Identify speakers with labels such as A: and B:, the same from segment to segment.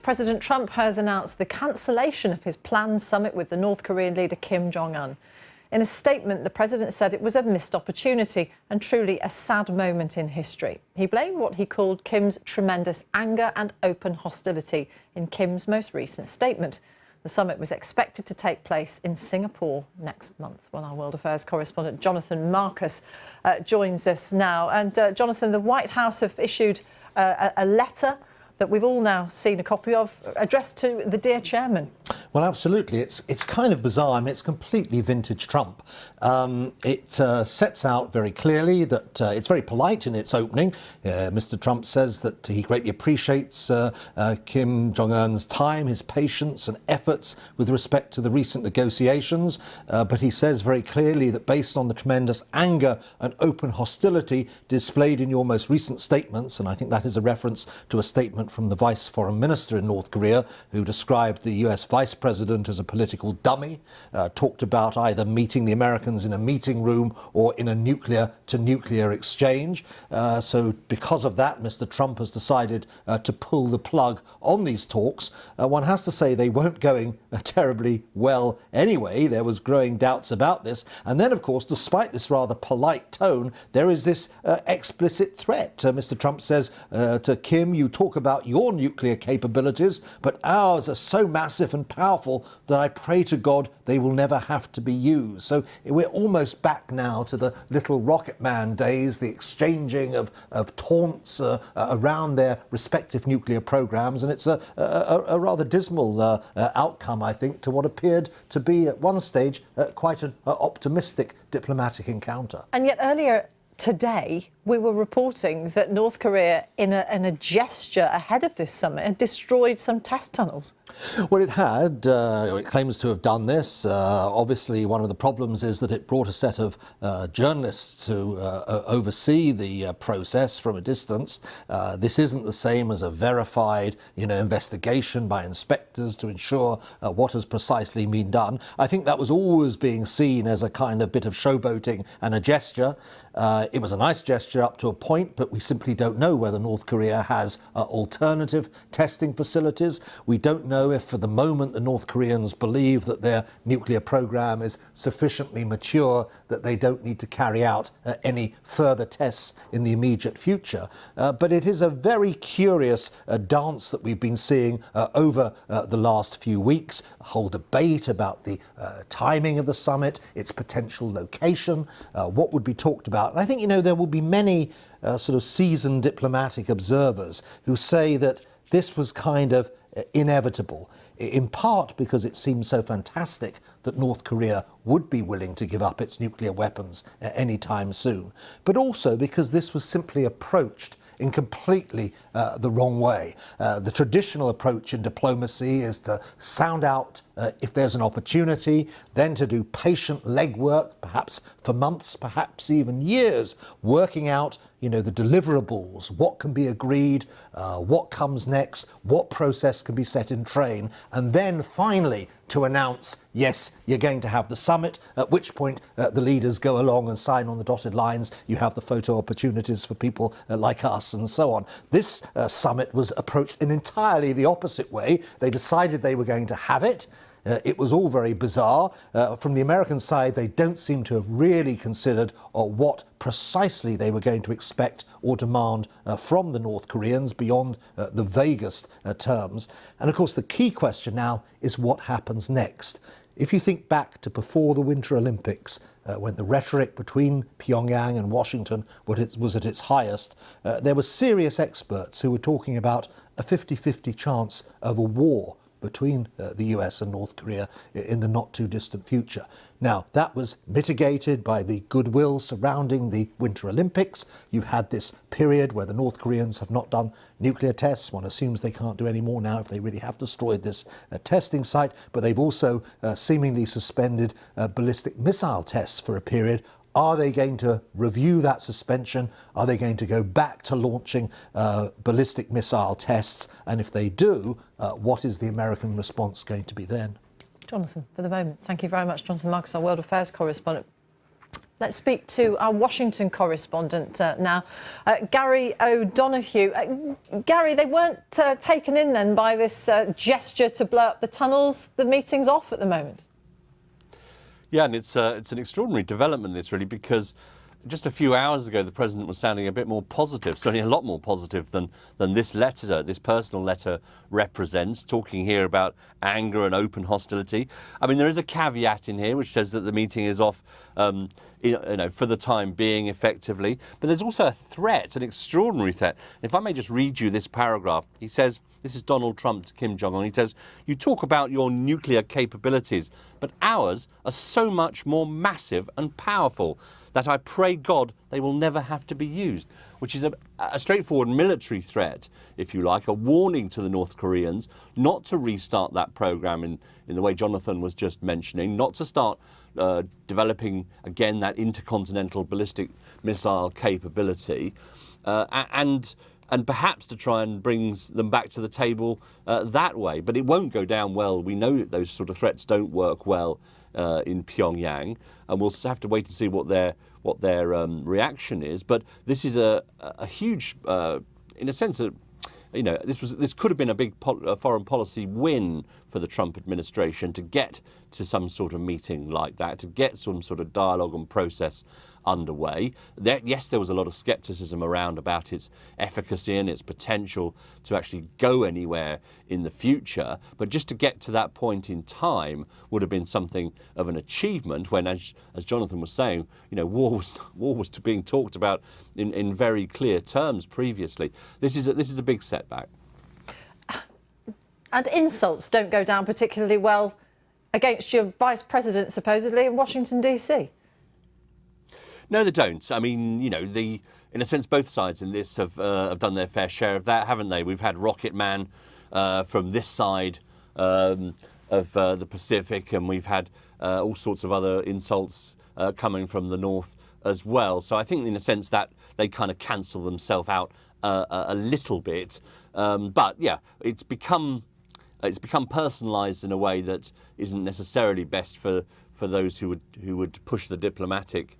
A: President Trump has announced the cancellation of his planned summit with the North Korean leader Kim Jong-un. In a statement, the president said it was a missed opportunity and truly a sad moment in history. He blamed what he called Kim's tremendous anger and open hostility in Kim's most recent statement. The summit was expected to take place in Singapore next month. Well, our World Affairs correspondent Jonathan Marcus joins us now. And Jonathan, the White House have issued a letter that we've all now seen a copy of, addressed to the dear chairman.
B: Well, absolutely. It's kind of bizarre. I mean, it's completely vintage Trump. It sets out very clearly that it's very polite in its opening. Mr. Trump says that he greatly appreciates Kim Jong-un's time, his patience and efforts with respect to the recent negotiations. But he says very clearly that based on the tremendous anger and open hostility displayed in your most recent statements, and I think that is a reference to a statement from the Vice Foreign Minister in North Korea, who described the US Vice President as a political dummy, talked about either meeting the Americans in a meeting room or in a nuclear-to-nuclear exchange. So because of that, Mr. Trump has decided to pull the plug on these talks. One has to say they weren't going terribly well anyway. There was growing doubts about this. And then, of course, despite this rather polite tone, there is this explicit threat. Mr. Trump says to Kim, you talk about your nuclear capabilities, but ours are so massive and powerful that I pray to God they will never have to be used. So we're almost back now to the little Rocket Man days, the exchanging of taunts around their respective nuclear programs. And it's a rather dismal outcome, I think, to what appeared to be at one stage quite an optimistic diplomatic encounter.
A: And yet earlier today, we were reporting that North Korea, in a gesture ahead of this summit, had destroyed some test tunnels.
B: Well, it had. It claims to have done this. Obviously, one of the problems is that it brought a set of journalists to oversee the process from a distance. This isn't the same as a verified, investigation by inspectors to ensure what has precisely been done. I think that was always being seen as a kind of bit of showboating and a gesture. It was a nice gesture up to a point, but we simply don't know whether North Korea has alternative testing facilities. We don't know if for the moment the North Koreans believe that their nuclear program is sufficiently mature that they don't need to carry out any further tests in the immediate future. But it is a very curious dance that we've been seeing over the last few weeks. A whole debate about the timing of the summit, its potential location, what would be talked about. And I think, there will be many sort of seasoned diplomatic observers who say that this was kind of inevitable, in part because it seemed so fantastic that North Korea would be willing to give up its nuclear weapons any time soon, but also because this was simply approached in completely the wrong way. The traditional approach in diplomacy is to sound out if there's an opportunity, then to do patient legwork, perhaps for months, perhaps even years, working out the deliverables, what can be agreed, what comes next, what process can be set in train, and then finally to announce, yes, you're going to have the summit, at which point the leaders go along and sign on the dotted lines. You have the photo opportunities for people like us and so on. This summit was approached in entirely the opposite way. They decided they were going to have it. It was all very bizarre. From the American side, they don't seem to have really considered what precisely they were going to expect or demand from the North Koreans beyond the vaguest terms. And of course, the key question now is what happens next. If you think back to before the Winter Olympics, when the rhetoric between Pyongyang and Washington was at its highest, there were serious experts who were talking about a 50-50 chance of a war between the US and North Korea in the not too distant future. Now, that was mitigated by the goodwill surrounding the Winter Olympics. You've had this period where the North Koreans have not done nuclear tests. One assumes they can't do any more now if they really have destroyed this testing site. But they've also seemingly suspended ballistic missile tests for a period. Are they going to review that suspension? Are they going to go back to launching ballistic missile tests? And if they do, what is the American response going to be then?
A: Jonathan, for the moment, thank you very much, Jonathan Marcus, our World Affairs correspondent. Let's speak to our Washington correspondent now, Gary O'Donoghue. Gary, they weren't taken in then by this gesture to blow up the tunnels. The meeting's off at the moment.
C: Yeah, and it's an extraordinary development, this really, because just a few hours ago the president was sounding a bit more positive, certainly a lot more positive than this letter, this personal letter represents, talking here about anger and open hostility. I mean, there is a caveat in here which says that the meeting is off for the time being, effectively, but there's also a threat, an extraordinary threat. If I may just read you this paragraph, he says, this is Donald Trump to Kim Jong-un. He says, "You talk about your nuclear capabilities, but ours are so much more massive and powerful that I pray God they will never have to be used," which is a straightforward military threat, if you like, a warning to the North Koreans not to restart that program in the way Jonathan was just mentioning, not to start developing again that intercontinental ballistic missile capability, and perhaps to try and bring them back to the table that way. But it won't go down well. We know that those sort of threats don't work well in Pyongyang, and we'll have to wait and see what their reaction is. But this is a huge, in a sense, this could have been a big foreign policy win for the Trump administration to get to some sort of meeting like that, to get some sort of dialogue and process underway. Yes, there was a lot of scepticism around about its efficacy and its potential to actually go anywhere in the future, but just to get to that point in time would have been something of an achievement when, as Jonathan was saying, war was being talked about in very clear terms previously. This is a big setback.
A: And insults don't go down particularly well against your vice president, supposedly, in Washington, D.C.
C: No, they don't. I mean, in a sense, both sides in this have done their fair share of that, haven't they? We've had Rocket Man from this side of the Pacific, and we've had all sorts of other insults coming from the North as well. So I think, in a sense, that they kind of cancel themselves out a little bit. But yeah, it's become personalised in a way that isn't necessarily best for those who would push the diplomatic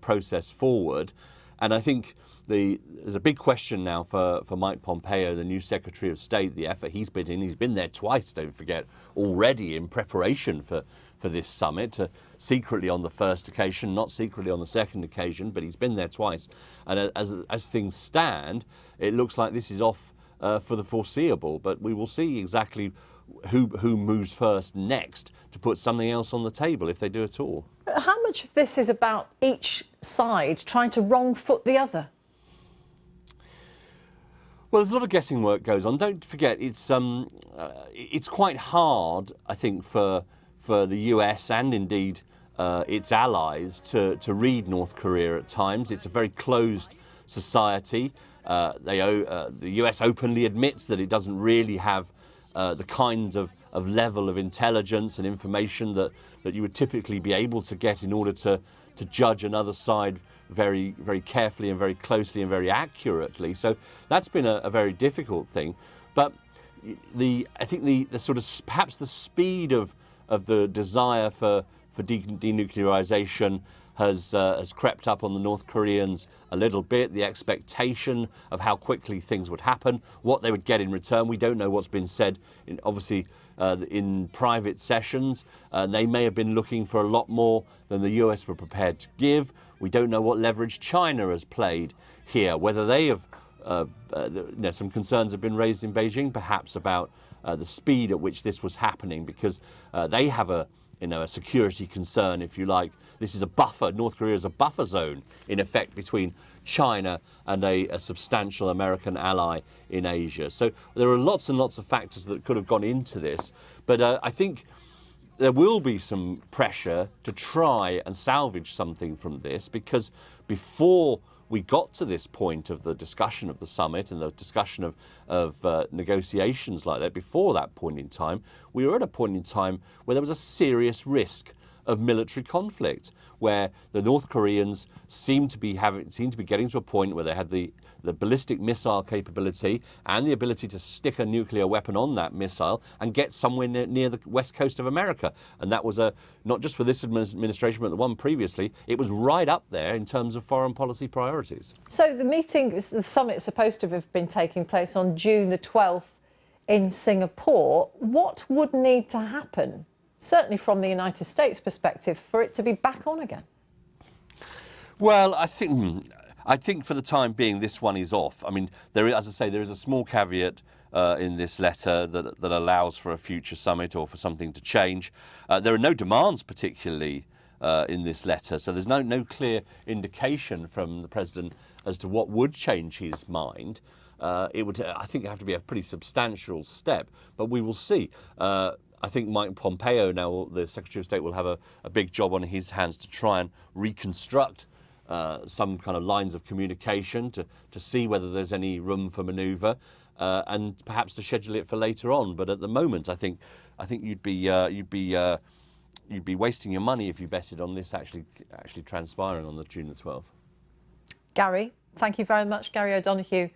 C: process forward. And I think there's a big question now for Mike Pompeo, the new Secretary of State, the effort he's been in. He's been there twice, don't forget, already in preparation for this summit, secretly on the first occasion, not secretly on the second occasion, but he's been there twice. And as things stand, it looks like this is off for the foreseeable, but we will see exactly who moves first next to put something else on the table, if they do at all.
A: How much of this is about each side trying to wrong foot the other?
C: Well, there's a lot of guessing work goes on. Don't forget, it's quite hard, I think, for the US and indeed its allies to read North Korea at times. It's a very closed society. The US openly admits that it doesn't really have the kind of level of intelligence and information that you would typically be able to get in order to judge another side very, very carefully and very closely and very accurately. So that's been a very difficult thing. But I think the sort of perhaps the speed of the desire for denuclearization has crept up on the North Koreans a little bit. The expectation of how quickly things would happen, what they would get in return. We don't know what's been said, obviously, in private sessions. They may have been looking for a lot more than the US were prepared to give. We don't know what leverage China has played here, whether they have, some concerns have been raised in Beijing, perhaps about the speed at which this was happening, because they have a security concern, if you like. This is a buffer. North Korea is a buffer zone, in effect, between China and a substantial American ally in Asia. So there are lots and lots of factors that could have gone into this. But I think there will be some pressure to try and salvage something from this, because before we got to this point of the discussion of the summit and the discussion of negotiations like that, before that point in time, we were at a point in time where there was a serious risk of military conflict, where the North Koreans seem to be getting to a point where they had the ballistic missile capability and the ability to stick a nuclear weapon on that missile and get somewhere near the west coast of America. And that was not just for this administration, but the one previously, it was right up there in terms of foreign policy priorities.
A: So the summit is supposed to have been taking place on June the 12th in Singapore. What would need to happen, certainly from the United States perspective, for it to be back on again?
C: Well, I think for the time being, this one is off. I mean, as I say, there is a small caveat in this letter that allows for a future summit or for something to change. There are no demands particularly in this letter, so there's no clear indication from the president as to what would change his mind. It would, I think, have to be a pretty substantial step, but we will see. I think Mike Pompeo, now the Secretary of State, will have a big job on his hands to try and reconstruct some kind of lines of communication to see whether there's any room for manoeuvre, and perhaps to schedule it for later on. But at the moment, I think you'd be wasting your money if you betted on this actually transpiring on the June the 12th.
A: Gary, thank you very much. Gary O'Donoghue,